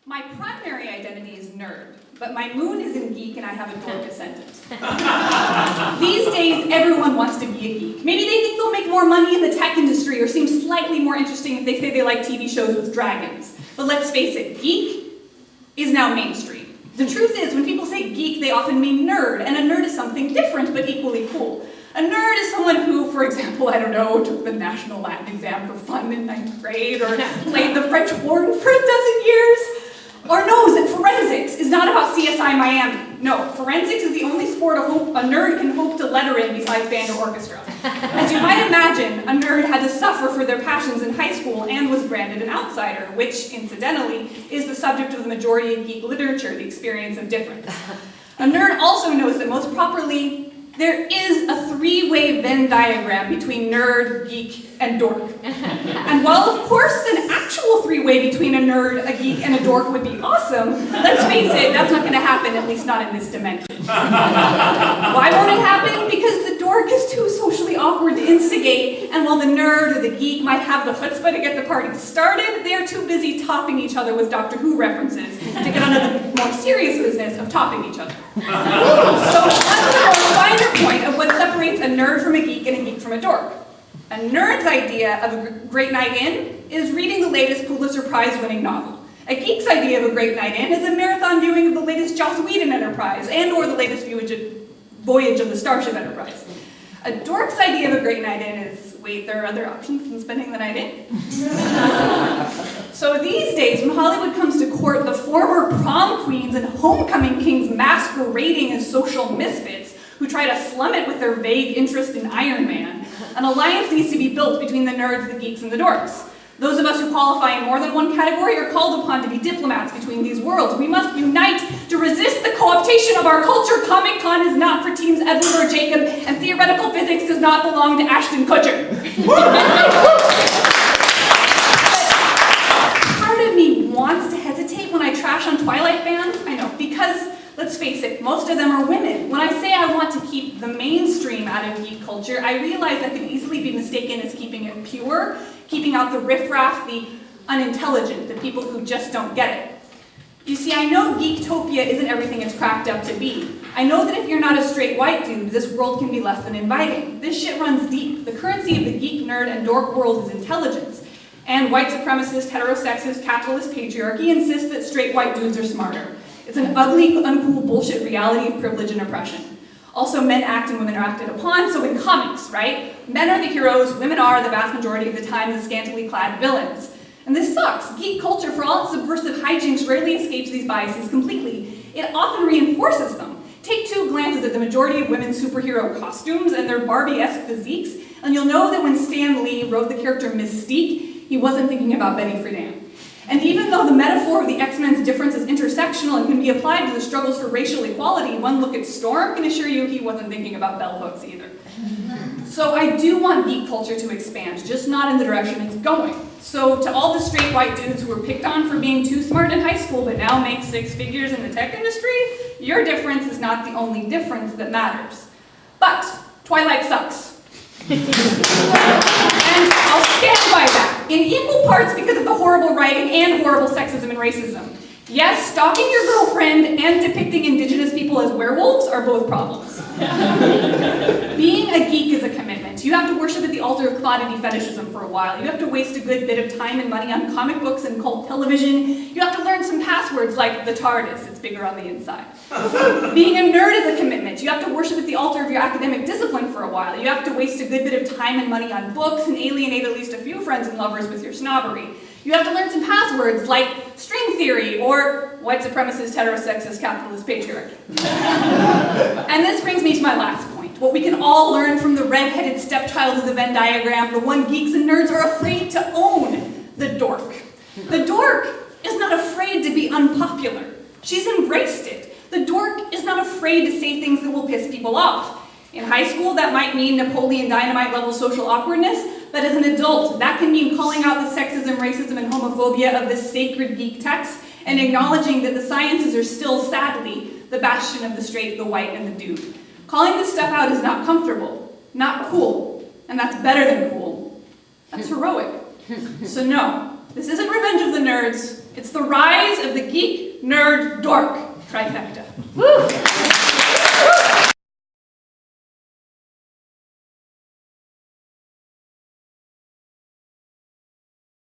My primary identity is nerd, but my moon is in geek and I have a dork ascendant. These days, everyone wants to be a geek. Maybe they think they'll make more money in the tech industry or seem slightly more interesting if they say they like TV shows with dragons. But let's face it, geek is now mainstream. The truth is, when people say geek, they often mean nerd, and a nerd is something different but equally cool. A nerd is someone who, for example, I don't know, took the national Latin exam for fun in 9th grade, or played the French horn for a dozen years, or knows that forensics is not about CSI Miami. No, forensics is the only sport a nerd can hope to letter in besides band or orchestra. As you might imagine, a nerd had to suffer for their passions in high school and was branded an outsider, which, incidentally, is the subject of the majority of geek literature, the experience of difference. A nerd also knows that most properly, there is a three-way Venn diagram between nerd, geek, and dork. And while, of course, an actual three-way between a nerd, a geek, and a dork would be awesome, let's face it, that's not going to happen, at least not in this dimension. Why won't it happen? Because the dork is too socially awkward to instigate, and while the nerd or the geek might have the chutzpah to get the party started, they are too busy topping each other with Doctor Who references to get onto the more serious business of topping each other. So let's go to a finer point of what separates a nerd from a geek and a geek from a dork. A nerd's idea of a great night in is reading the latest Pulitzer Prize-winning novel. A geek's idea of a great night in is a marathon viewing of the latest Joss Whedon Enterprise and/or the latest voyage of the Starship Enterprise. A dork's idea of a great night in is, wait, there are other options than spending the night in? So these days, when Hollywood comes to court the former prom queens and homecoming kings masquerading as social misfits who try to slum it with their vague interest in Iron Man, an alliance needs to be built between the nerds, the geeks, and the dorks. Those of us who qualify in more than one category are called upon to be diplomats between these worlds. We must unite to resist the co-optation of our culture. Comic-Con is not for teams Edward or Jacob, and theoretical physics does not belong to Ashton Kutcher. Part of me wants to hesitate when I trash on Twilight fans. I know, because let's face it, most of them are women. When I say I want to keep the mainstream out of geek culture, I realize that can easily be mistaken as keeping it pure, keeping out the riffraff, the unintelligent, the people who just don't get it. You see, I know Geektopia isn't everything it's cracked up to be. I know that if you're not a straight white dude, this world can be less than inviting. This shit runs deep. The currency of the geek, nerd, and dork world is intelligence. And white supremacist, heterosexist, capitalist patriarchy insists that straight white dudes are smarter. It's an ugly, uncool bullshit reality of privilege and oppression. Also, men act and women are acted upon, so in comics, right? Men are the heroes, women are, the vast majority of the time, the scantily clad villains. And this sucks. Geek culture, for all its subversive hijinks, rarely escapes these biases completely. It often reinforces them. Take two glances at the majority of women's superhero costumes and their Barbie-esque physiques, and you'll know that when Stan Lee wrote the character Mystique, he wasn't thinking about Betty Friedan. And even though the metaphor of the X-Men's difference is intersectional and can be applied to the struggles for racial equality, one look at Storm can assure you he wasn't thinking about bell hooks either. So I do want geek culture to expand, just not in the direction it's going. So to all the straight white dudes who were picked on for being too smart in high school but now make six figures in the tech industry, your difference is not the only difference that matters. But Twilight sucks. And I'll stand by that, in equal parts because of the horrible writing and horrible sexism and racism. Yes, stalking your girlfriend and depicting indigenous people as werewolves are both problems. Being a geek is a commitment. You have to worship at the altar of commodity fetishism for a while. You have to waste a good bit of time and money on comic books and cult television. You have to learn some passwords like the TARDIS, it's bigger on the inside. Being a nerd is a commitment. You have to worship at the altar of your academic discipline for a while. You have to waste a good bit of time and money on books and alienate at least a few friends and lovers with your snobbery. You have to learn some passwords like string theory or white supremacist, heterosexist, capitalist patriarchy. And this brings me to my last point. What we can all learn from the red-headed stepchild of the Venn diagram, the one geeks and nerds are afraid to own, the dork. The dork is not afraid to be unpopular. She's embraced it. The dork is not afraid to say things that will piss people off. In high school, that might mean Napoleon Dynamite level social awkwardness, but as an adult, that can mean calling out the sexism, racism, and homophobia of this sacred geek text and acknowledging that the sciences are still, sadly, the bastion of the straight, the white, and the dude. Calling this stuff out is not comfortable, not cool, and that's better than cool. That's heroic. So no, this isn't Revenge of the Nerds, it's It's the rise of the geek, nerd, dork trifecta. Woo!